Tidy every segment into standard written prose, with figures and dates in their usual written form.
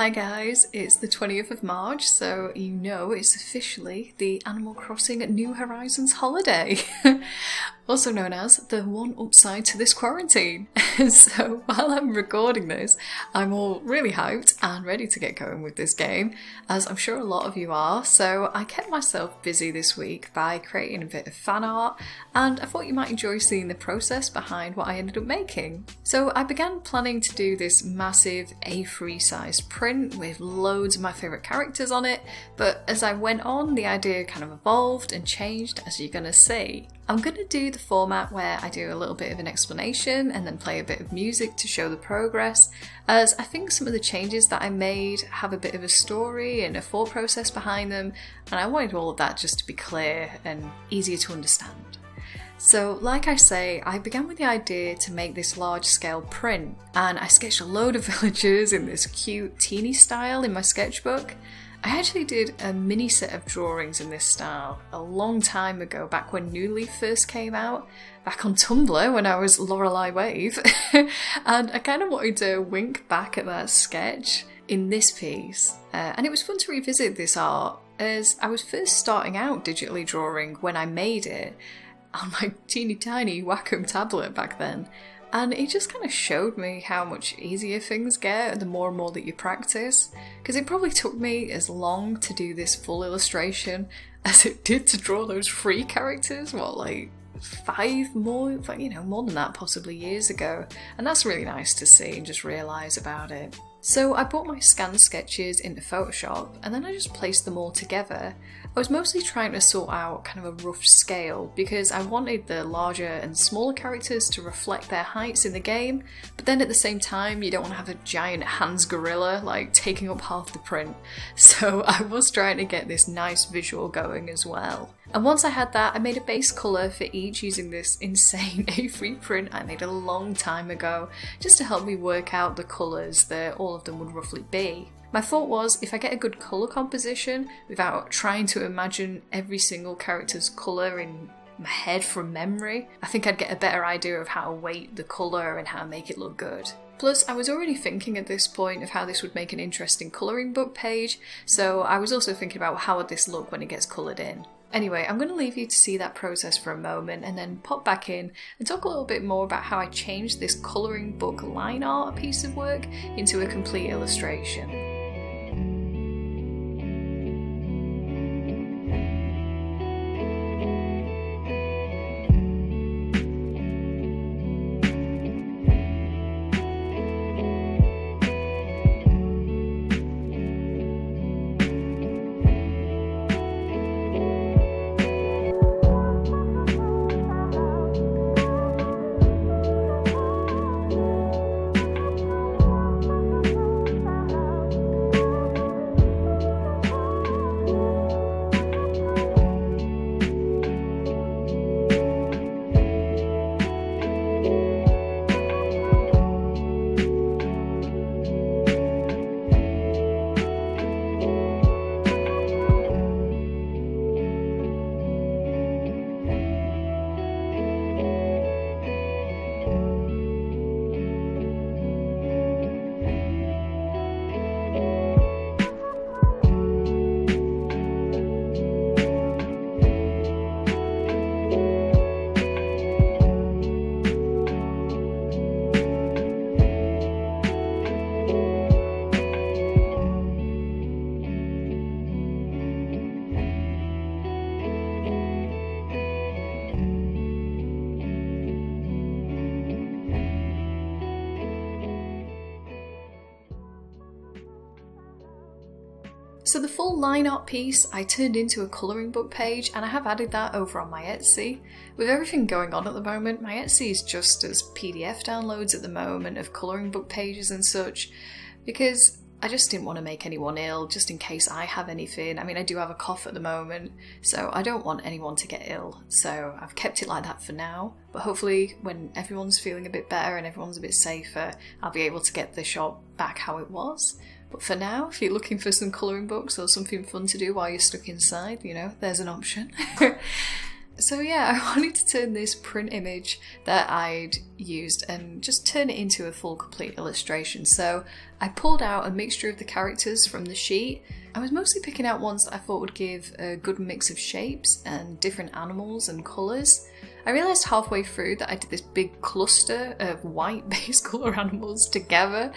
Hi guys, it's the 20th of March, so you know it's officially the Animal Crossing New Horizons holiday, also known as the one upside to this quarantine. So while I'm recording this, I'm all really hyped and ready to get going with this game, as I'm sure a lot of you are, so I kept myself busy this week by creating a bit of fan art, and I thought you might enjoy seeing the process behind what I ended up making. So I began planning to do this massive A3 size print with loads of my favourite characters on it, but as I went on, the idea kind of evolved and changed, as you're gonna see. I'm gonna do the format where I do a little bit of an explanation and then play a bit of music to show the progress, as I think some of the changes that I made have a bit of a story and a thought process behind them, and I wanted all of that just to be clear and easier to understand. So, like I say, I began with the idea to make this large-scale print, and I sketched a load of villagers in this cute, teeny style in my sketchbook. I actually did a mini set of drawings in this style a long time ago, back when New Leaf first came out, back on Tumblr when I was Lorelei Wave, and I kind of wanted to wink back at that sketch in this piece, and it was fun to revisit this art, as I was first starting out digitally drawing when I made it, on my teeny tiny Wacom tablet back then, and it just kind of showed me how much easier things get the more and more that you practice, because it probably took me as long to do this full illustration as it did to draw those free characters, like 5 more, more than that possibly years ago, and that's really nice to see and just realise about it. So I brought my scanned sketches into Photoshop and then I just placed them all together. I was mostly trying to sort out kind of a rough scale because I wanted the larger and smaller characters to reflect their heights in the game, but then at the same time you don't want to have a giant Hans gorilla taking up half the print. So I was trying to get this nice visual going as well. And once I had that, I made a base colour for each using this insane A3 print I made a long time ago, just to help me work out the colours that all of them would roughly be. My thought was, if I get a good colour composition, without trying to imagine every single character's colour in my head from memory, I think I'd get a better idea of how to weight the colour and how to make it look good. Plus, I was already thinking at this point of how this would make an interesting colouring book page, so I was also thinking about how would this look when it gets coloured in. Anyway, I'm going to leave you to see that process for a moment and then pop back in and talk a little bit more about how I changed this colouring book line art piece of work into a complete illustration. So the full line art piece I turned into a colouring book page, and I have added that over on my Etsy. With everything going on at the moment, my Etsy is just as PDF downloads at the moment of colouring book pages and such, because I just didn't want to make anyone ill, just in case I have anything. I mean, I do have a cough at the moment, so I don't want anyone to get ill, so I've kept it like that for now. But hopefully, when everyone's feeling a bit better and everyone's a bit safer, I'll be able to get the shop back how it was. But for now, if you're looking for some colouring books or something fun to do while you're stuck inside, there's an option. So yeah, I wanted to turn this print image that I'd used and just turn it into a full complete illustration. So I pulled out a mixture of the characters from the sheet. I was mostly picking out ones that I thought would give a good mix of shapes and different animals and colours. I realised halfway through that I did this big cluster of white base colour animals together,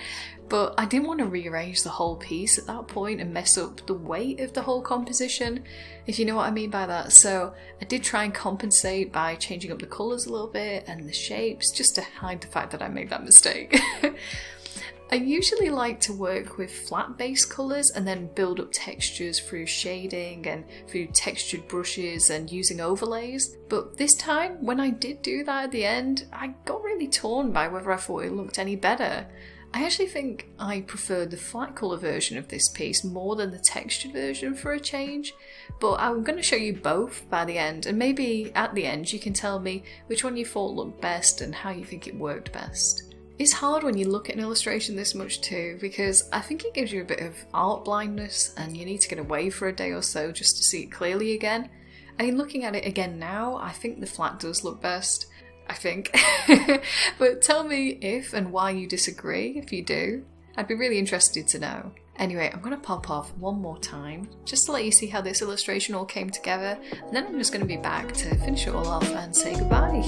but I didn't want to rearrange the whole piece at that point and mess up the weight of the whole composition, if you know what I mean by that. So I did try and compensate by changing up the colours a little bit and the shapes, just to hide the fact that I made that mistake. I usually like to work with flat base colours and then build up textures through shading and through textured brushes and using overlays, but this time when I did do that at the end, I got really torn by whether I thought it looked any better. I actually think I preferred the flat colour version of this piece more than the textured version for a change, but I'm going to show you both by the end, and maybe at the end you can tell me which one you thought looked best and how you think it worked best. It's hard when you look at an illustration this much too, because I think it gives you a bit of art blindness and you need to get away for a day or so just to see it clearly again. I mean, looking at it again now, I think the flat does look best. I think. But tell me if and why you disagree, if you do. I'd be really interested to know. Anyway, I'm going to pop off one more time, just to let you see how this illustration all came together, and then I'm just going to be back to finish it all off and say goodbye.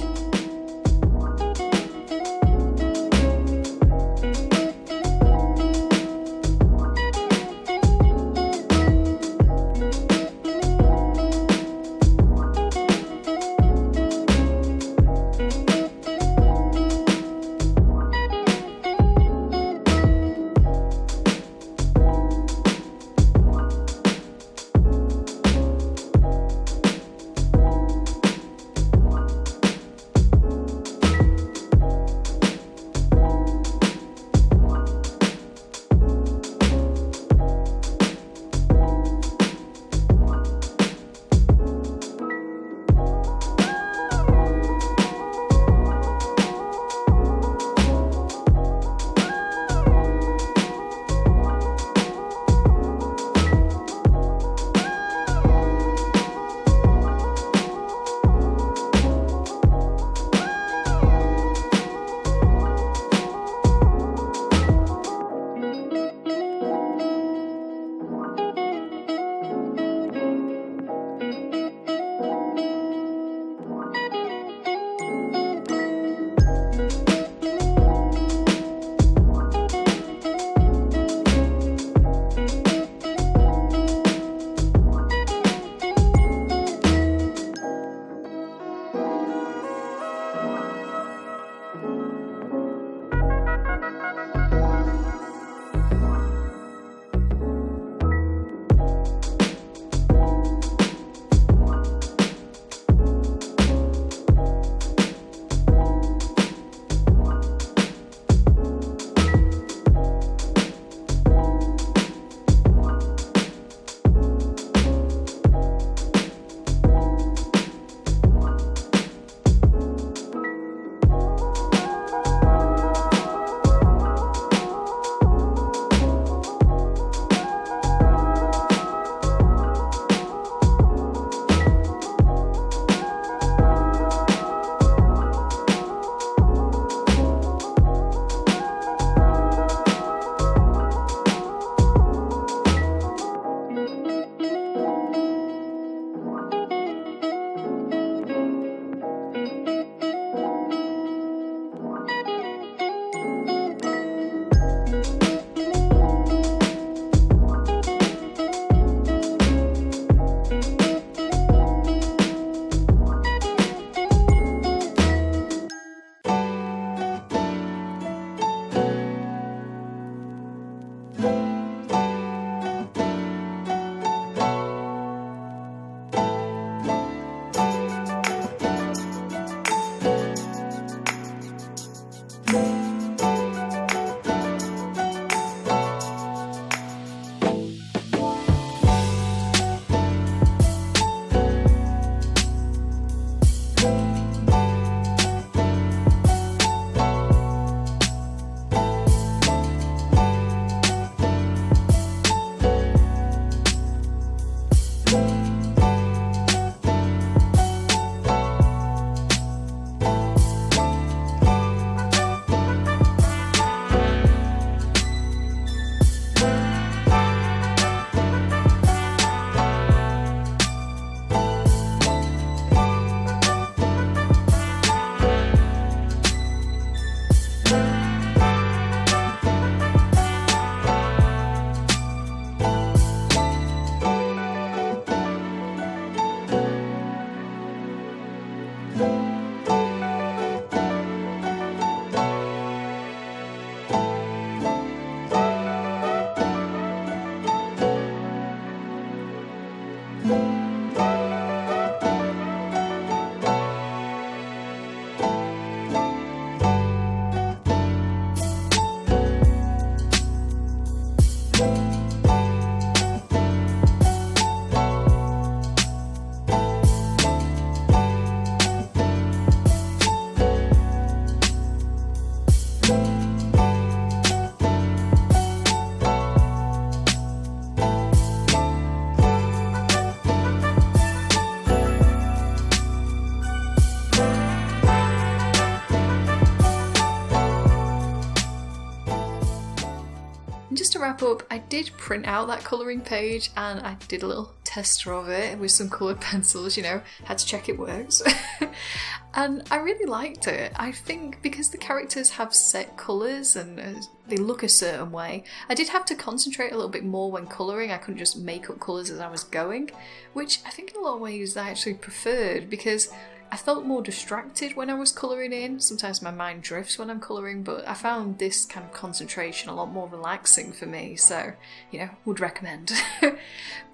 wrap up, I did print out that colouring page and I did a little tester of it with some coloured pencils, you know, had to check it works. And I really liked it. I think because the characters have set colours and they look a certain way, I did have to concentrate a little bit more when colouring. I couldn't just make up colours as I was going, which I think in a lot of ways I actually preferred because I felt more distracted when I was colouring in. Sometimes my mind drifts when I'm colouring, but I found this kind of concentration a lot more relaxing for me, so, you know, would recommend.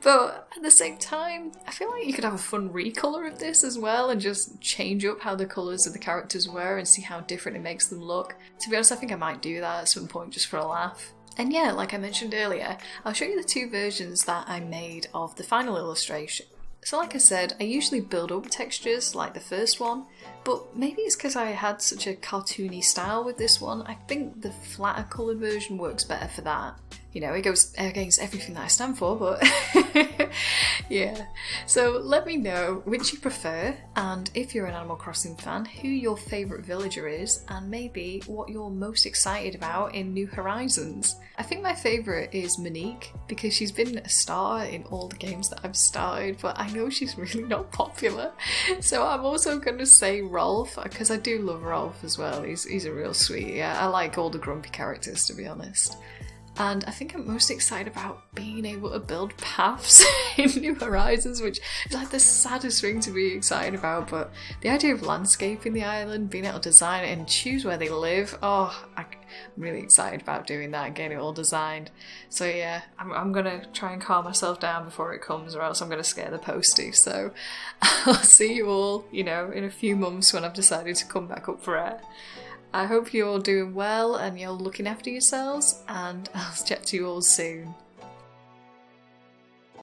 But at the same time, I feel like you could have a fun recolour of this as well and just change up how the colours of the characters were and see how different it makes them look. To be honest, I think I might do that at some point just for a laugh. And yeah, like I mentioned earlier, I'll show you the 2 versions that I made of the final illustration. So like I said, I usually build up textures like the first one, but maybe it's because I had such a cartoony style with this one. I think the flatter coloured version works better for that. You know, it goes against everything that I stand for, but yeah. So let me know which you prefer, and if you're an Animal Crossing fan, who your favourite villager is, and maybe what you're most excited about in New Horizons. I think my favourite is Monique, because she's been a star in all the games that I've started, but I know she's really not popular. So I'm also going to say Rolf, because I do love Rolf as well. He's a real sweetie. I like all the grumpy characters, to be honest. And I think I'm most excited about being able to build paths in New Horizons, which is like the saddest thing to be excited about, but the idea of landscaping the island, being able to design it and choose where they live, I'm really excited about doing that and getting it all designed. So yeah, I'm going to try and calm myself down before it comes, or else I'm going to scare the postie. So I'll see you all, you know, in a few months when I've decided to come back up for air. I hope you're all doing well and you're looking after yourselves, and I'll chat to you all soon.